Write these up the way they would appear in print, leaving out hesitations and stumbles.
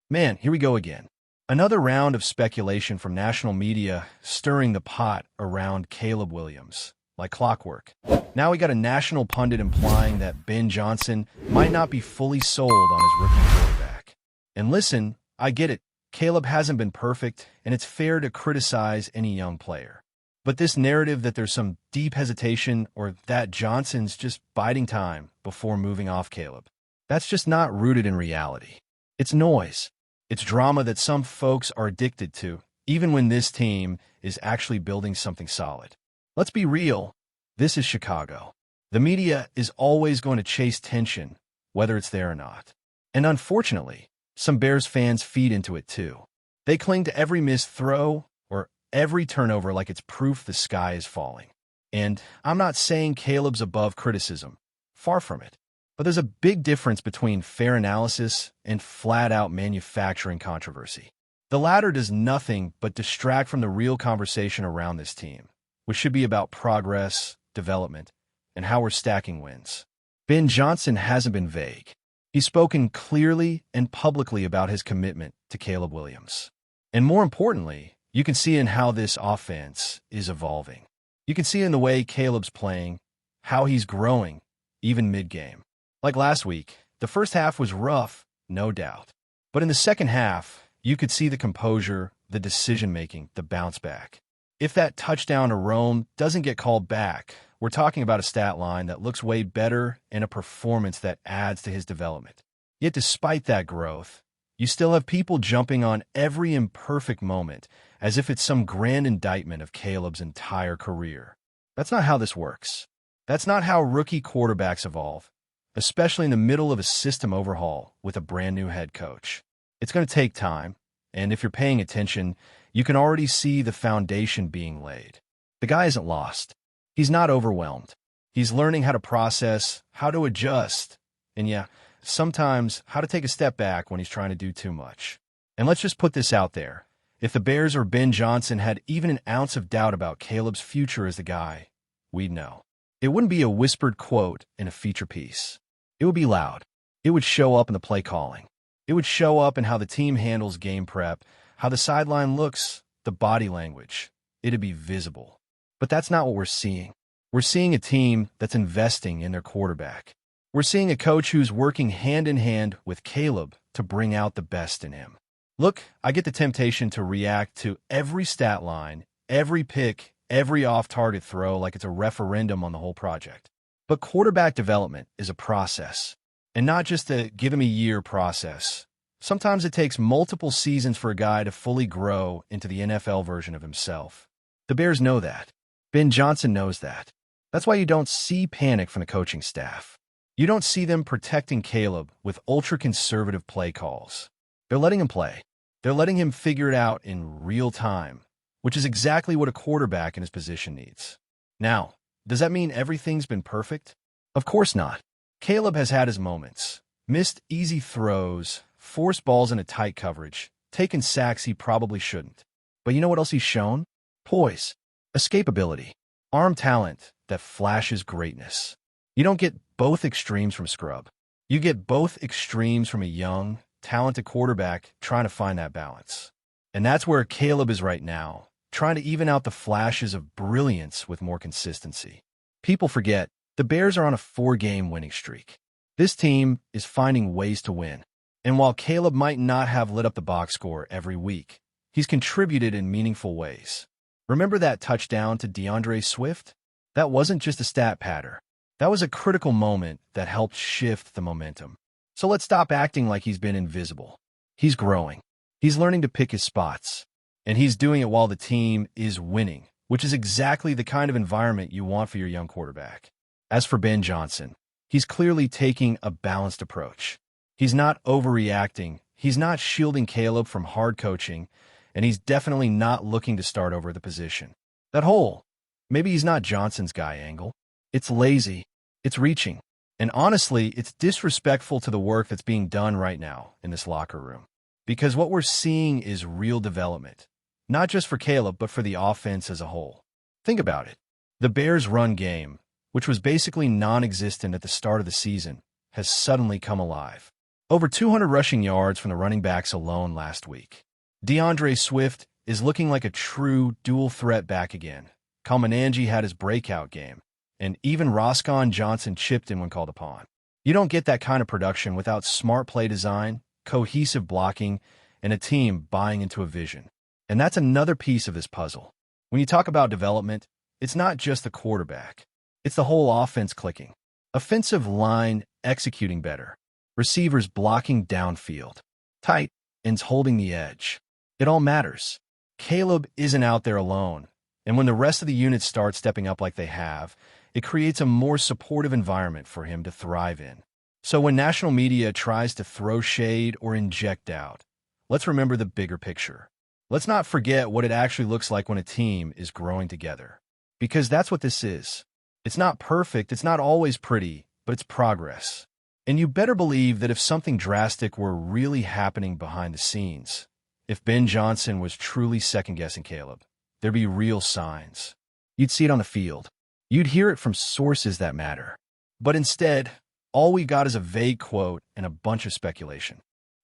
Man, here we go again. Another round of speculation from national media stirring the pot around Caleb Williams, like clockwork. Now we got a national pundit implying that Ben Johnson might not be fully sold on his rookie quarterback. And listen, I get it. Caleb hasn't been perfect, and it's fair to criticize any young player. But this narrative that there's some deep hesitation or that Johnson's just biding time before moving off Caleb, that's just not rooted in reality. It's noise. It's drama that some folks are addicted to, even when this team is actually building something solid. Let's be real. This is Chicago. The media is always going to chase tension, whether it's there or not. And unfortunately, some Bears fans feed into it too. They cling to every missed throw or every turnover like it's proof the sky is falling. And I'm not saying Caleb's above criticism. Far from it. But there's a big difference between fair analysis and flat-out manufacturing controversy. The latter does nothing but distract from the real conversation around this team, which should be about progress, development, and how we're stacking wins. Ben Johnson hasn't been vague. He's spoken clearly and publicly about his commitment to Caleb Williams. And more importantly, you can see in how this offense is evolving. You can see in the way Caleb's playing, how he's growing, even mid-game. Like last week, the first half was rough, no doubt. But in the second half, you could see the composure, the decision-making, the bounce back. If that touchdown to Rome doesn't get called back, we're talking about a stat line that looks way better and a performance that adds to his development. Yet despite that growth, you still have people jumping on every imperfect moment as if it's some grand indictment of Caleb's entire career. That's not how this works. That's not how rookie quarterbacks evolve, especially in the middle of a system overhaul with a brand new head coach. It's going to take time, and if you're paying attention, you can already see the foundation being laid. The guy isn't lost. He's not overwhelmed. He's learning how to process, how to adjust, and yeah, sometimes how to take a step back when he's trying to do too much. And let's just put this out there. If the Bears or Ben Johnson had even an ounce of doubt about Caleb's future as the guy, we'd know. It wouldn't be a whispered quote in a feature piece. It would be loud. It would show up in the play calling. It would show up in how the team handles game prep, how the sideline looks, the body language. It'd be visible. But that's not what we're seeing. We're seeing a team that's investing in their quarterback. We're seeing a coach who's working hand in hand with Caleb to bring out the best in him. Look, I get the temptation to react to every stat line, every pick, every off-target throw like it's a referendum on the whole project. But quarterback development is a process, and not just a give-him-a-year process. Sometimes it takes multiple seasons for a guy to fully grow into the NFL version of himself. The Bears know that. Ben Johnson knows that. That's why you don't see panic from the coaching staff. You don't see them protecting Caleb with ultra-conservative play calls. They're letting him play. They're letting him figure it out in real time, which is exactly what a quarterback in his position needs. Now, does that mean everything's been perfect? Of course not. Caleb has had his moments. Missed easy throws, forced balls into tight coverage, taken sacks he probably shouldn't. But you know what else he's shown? Poise, escapability, arm talent that flashes greatness. You don't get both extremes from scrub. You get both extremes from a young, talented quarterback trying to find that balance. And that's where Caleb is right now, trying to even out the flashes of brilliance with more consistency. People forget, the Bears are on a 4-game winning streak. This team is finding ways to win. And while Caleb might not have lit up the box score every week, he's contributed in meaningful ways. Remember that touchdown to DeAndre Swift? That wasn't just a stat patter. That was a critical moment that helped shift the momentum. So let's stop acting like he's been invisible. He's growing. He's learning to pick his spots. And he's doing it while the team is winning, which is exactly the kind of environment you want for your young quarterback. As for Ben Johnson, he's clearly taking a balanced approach. He's not overreacting. He's not shielding Caleb from hard coaching, and he's definitely not looking to start over the position. That whole, maybe he's not Johnson's guy angle. It's lazy. It's reaching. And honestly, it's disrespectful to the work that's being done right now in this locker room. Because what we're seeing is real development. Not just for Caleb, but for the offense as a whole. Think about it. The Bears' run game, which was basically non-existent at the start of the season, has suddenly come alive. Over 200 rushing yards from the running backs alone last week. DeAndre Swift is looking like a true dual-threat back again. Kalmananji had his breakout game, and even Roscoe Johnson chipped in when called upon. You don't get that kind of production without smart play design, cohesive blocking, and a team buying into a vision. And that's another piece of this puzzle. When you talk about development, it's not just the quarterback. It's the whole offense clicking. Offensive line executing better. Receivers blocking downfield. Tight ends holding the edge. It all matters. Caleb isn't out there alone. And when the rest of the units start stepping up like they have, it creates a more supportive environment for him to thrive in. So when national media tries to throw shade or inject doubt, let's remember the bigger picture. Let's not forget what it actually looks like when a team is growing together. Because that's what this is. It's not perfect, it's not always pretty, but it's progress. And you better believe that if something drastic were really happening behind the scenes, if Ben Johnson was truly second-guessing Caleb, there'd be real signs. You'd see it on the field. You'd hear it from sources that matter. But instead, all we got is a vague quote and a bunch of speculation.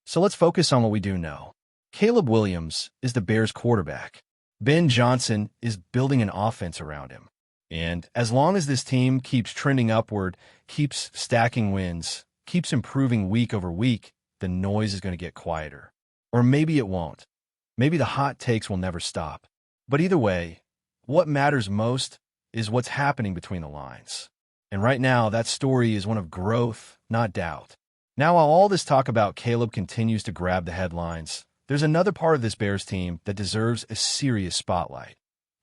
So let's focus on what we do know. Caleb Williams is the Bears' quarterback. Ben Johnson is building an offense around him. And as long as this team keeps trending upward, keeps stacking wins, keeps improving week over week, the noise is going to get quieter. Or maybe it won't. Maybe the hot takes will never stop. But either way, what matters most is what's happening between the lines. And right now, that story is one of growth, not doubt. Now, while all this talk about Caleb continues to grab the headlines, there's another part of this Bears team that deserves a serious spotlight,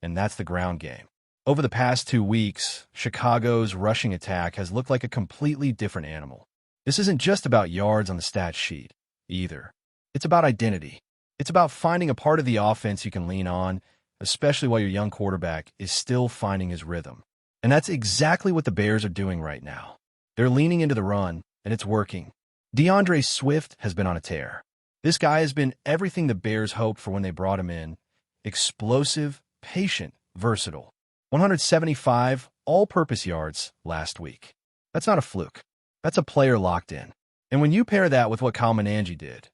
and that's the ground game. Over the past 2 weeks, Chicago's rushing attack has looked like a completely different animal. This isn't just about yards on the stat sheet, either. It's about identity. It's about finding a part of the offense you can lean on, especially while your young quarterback is still finding his rhythm. And that's exactly what the Bears are doing right now. They're leaning into the run, and it's working. DeAndre Swift has been on a tear. This guy has been everything the Bears hoped for when they brought him in. Explosive, patient, versatile. 175 all-purpose yards last week. That's not a fluke. That's a player locked in. And when you pair that with what Kalmananji did,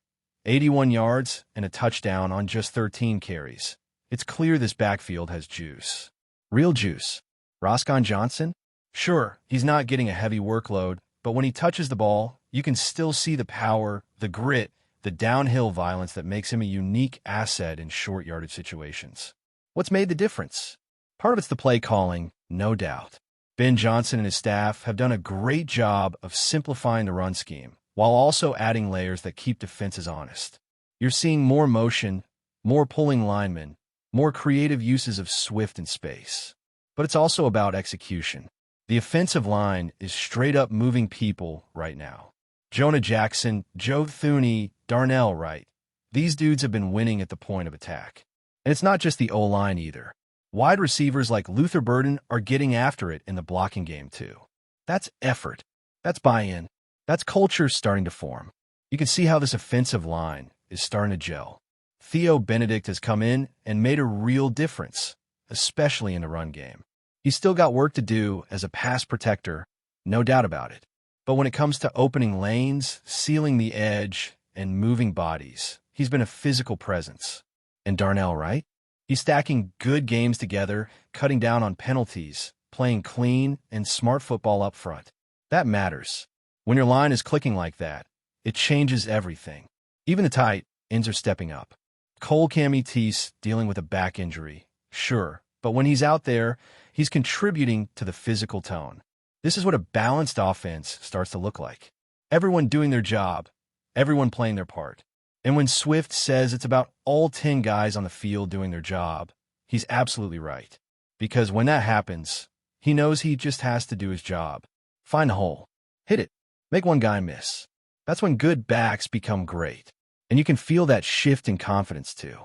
81 yards and a touchdown on just 13 carries, it's clear this backfield has juice. Real juice. Roscoe Johnson? Sure, he's not getting a heavy workload, but when he touches the ball, you can still see the power, the grit, the downhill violence that makes him a unique asset in short yardage situations. What's made the difference? Part of it's the play calling, no doubt. Ben Johnson and his staff have done a great job of simplifying the run scheme, while also adding layers that keep defenses honest. You're seeing more motion, more pulling linemen, more creative uses of Swift in space. But it's also about execution. The offensive line is straight up moving people right now. Jonah Jackson, Joe Thuney, Darnell Wright. These dudes have been winning at the point of attack. And it's not just the O-line either. Wide receivers like Luther Burden are getting after it in the blocking game too. That's effort. That's buy-in. That's culture starting to form. You can see how this offensive line is starting to gel. Theo Benedict has come in and made a real difference, especially in the run game. He's still got work to do as a pass protector, no doubt about it. But when it comes to opening lanes, sealing the edge, and moving bodies, he's been a physical presence. And Darnell Wright? He's stacking good games together, cutting down on penalties, playing clean and smart football up front. That matters. When your line is clicking like that, it changes everything. Even the tight ends are stepping up. Cole Cametees dealing with a back injury, sure, but when he's out there, he's contributing to the physical tone. This is what a balanced offense starts to look like. Everyone doing their job, everyone playing their part. And when Swift says it's about all 10 guys on the field doing their job, he's absolutely right. Because when that happens, he knows he just has to do his job. Find the hole. Hit it. Make one guy miss. That's when good backs become great. And you can feel that shift in confidence too.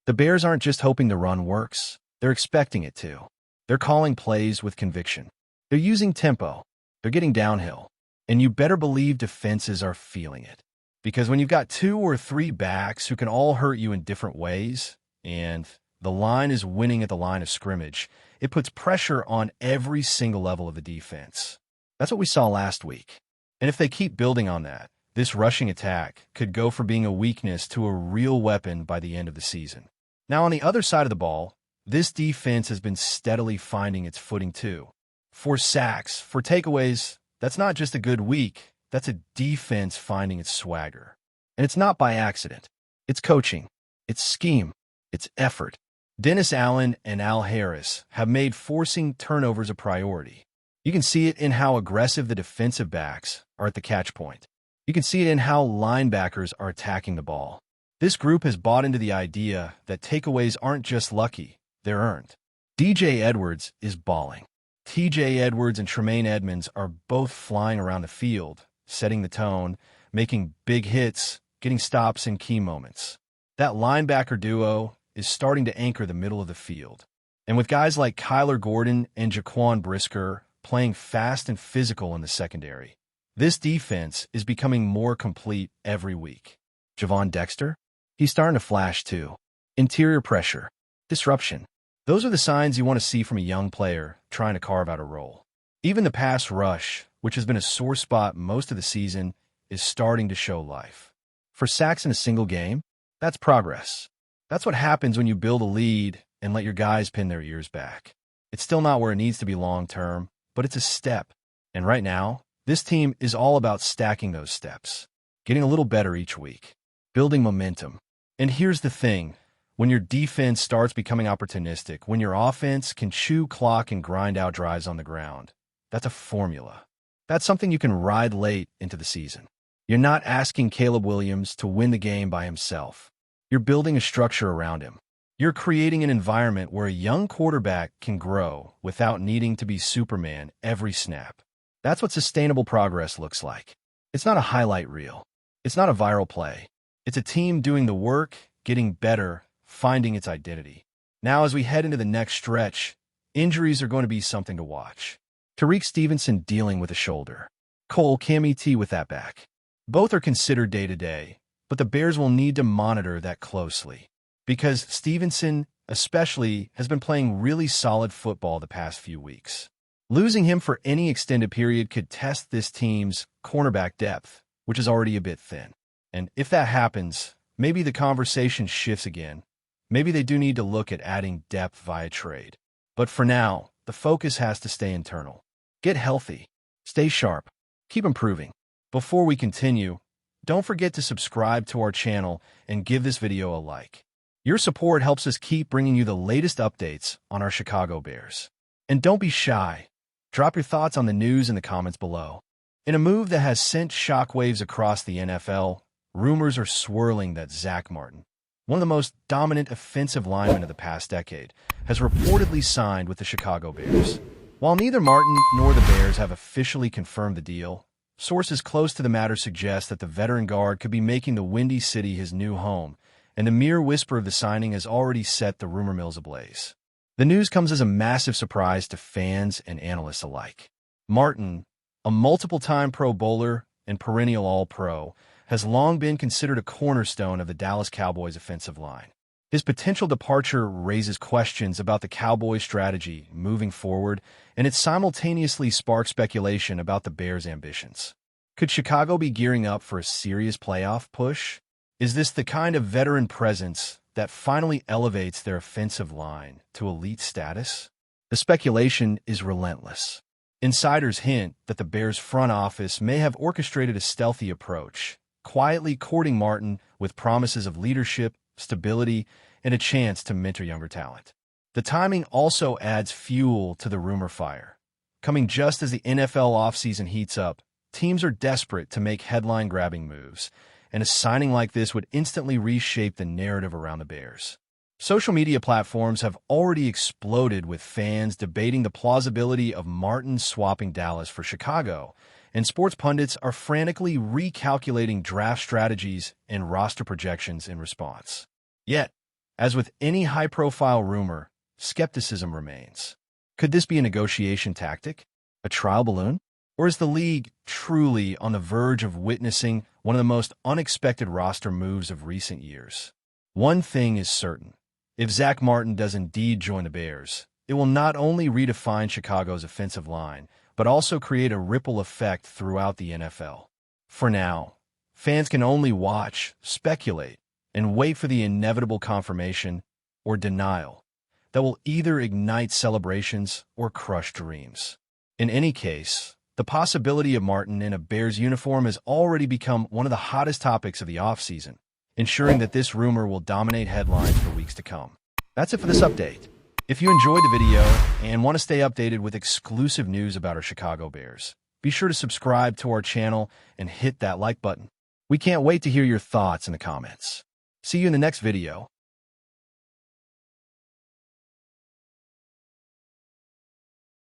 The Bears aren't just hoping the run works. They're expecting it to. They're calling plays with conviction. They're using tempo. They're getting downhill. And you better believe defenses are feeling it. Because when you've got 2 or 3 backs who can all hurt you in different ways, and the line is winning at the line of scrimmage, it puts pressure on every single level of the defense. That's what we saw last week. And if they keep building on that, this rushing attack could go from being a weakness to a real weapon by the end of the season. Now, on the other side of the ball, this defense has been steadily finding its footing too. For sacks, for takeaways, that's not just a good week, that's a defense finding its swagger. And it's not by accident. It's coaching, it's scheme, it's effort. Dennis Allen and Al Harris have made forcing turnovers a priority. You can see it in how aggressive the defensive backs are at the catch point. You can see it in how linebackers are attacking the ball. This group has bought into the idea that takeaways aren't just lucky, they're earned. DJ Edwards is balling. TJ Edwards and Tremaine Edmonds are both flying around the field, setting the tone, making big hits, getting stops in key moments. That linebacker duo is starting to anchor the middle of the field. And with guys like Kyler Gordon and Jaquan Brisker playing fast and physical in the secondary, this defense is becoming more complete every week. Javon Dexter? He's starting to flash too. Interior pressure, disruption. Those are the signs you want to see from a young player trying to carve out a role. Even the pass rush, which has been a sore spot most of the season, is starting to show life. For sacks in a single game, that's progress. That's what happens when you build a lead and let your guys pin their ears back. It's still not where it needs to be long-term, but it's a step. And right now, this team is all about stacking those steps, getting a little better each week, building momentum. And here's the thing. When your defense starts becoming opportunistic, when your offense can chew clock and grind out drives on the ground, that's a formula. That's something you can ride late into the season. You're not asking Caleb Williams to win the game by himself. You're building a structure around him. You're creating an environment where a young quarterback can grow without needing to be Superman every snap. That's what sustainable progress looks like. It's not a highlight reel. It's not a viral play. It's a team doing the work, getting better, finding its identity. Now, as we head into the next stretch, injuries are going to be something to watch. Tariq Stevenson dealing with a shoulder. Cole Kmet with that back. Both are considered day-to-day, but the Bears will need to monitor that closely. Because Stevenson, especially, has been playing really solid football the past few weeks. Losing him for any extended period could test this team's cornerback depth, which is already a bit thin. And if that happens, maybe the conversation shifts again. Maybe they do need to look at adding depth via trade. But for now, the focus has to stay internal. Get healthy. Stay sharp. Keep improving. Before we continue, don't forget to subscribe to our channel and give this video a like. Your support helps us keep bringing you the latest updates on our Chicago Bears. And don't be shy. Drop your thoughts on the news in the comments below. In a move that has sent shockwaves across the NFL, rumors are swirling that Zach Martin, one of the most dominant offensive linemen of the past decade, has reportedly signed with the Chicago Bears. While neither Martin nor the Bears have officially confirmed the deal, sources close to the matter suggest that the veteran guard could be making the Windy City his new home, and the mere whisper of the signing has already set the rumor mills ablaze. The news comes as a massive surprise to fans and analysts alike. Martin, a multiple-time Pro Bowler and perennial All-Pro, has long been considered a cornerstone of the Dallas Cowboys' offensive line. His potential departure raises questions about the Cowboys' strategy moving forward, and it simultaneously sparks speculation about the Bears' ambitions. Could Chicago be gearing up for a serious playoff push? Is this the kind of veteran presence that finally elevates their offensive line to elite status? The speculation is relentless. Insiders hint that the Bears' front office may have orchestrated a stealthy approach, quietly courting Martin with promises of leadership, stability, and a chance to mentor younger talent. The timing also adds fuel to the rumor fire. Coming just as the NFL offseason heats up, teams are desperate to make headline-grabbing moves, and a signing like this would instantly reshape the narrative around the Bears. Social media platforms have already exploded with fans debating the plausibility of Martin swapping Dallas for Chicago, and sports pundits are frantically recalculating draft strategies and roster projections in response. Yet, as with any high-profile rumor, skepticism remains. Could this be a negotiation tactic? A trial balloon? Or is the league truly on the verge of witnessing one of the most unexpected roster moves of recent years? One thing is certain. If Zach Martin does indeed join the Bears, it will not only redefine Chicago's offensive line, but also create a ripple effect throughout the NFL. For now, Fans can only watch, speculate, and wait for the inevitable confirmation or denial that will either ignite celebrations or crush dreams. In any case, the possibility of Martin in a Bears uniform has already become one of the hottest topics of the offseason, ensuring that this rumor will dominate headlines for weeks to come. That's it for this update. If you enjoyed the video and want to stay updated with exclusive news about our Chicago Bears, be sure to subscribe to our channel and hit that like button. We can't wait to hear your thoughts in the comments. See you in the next video.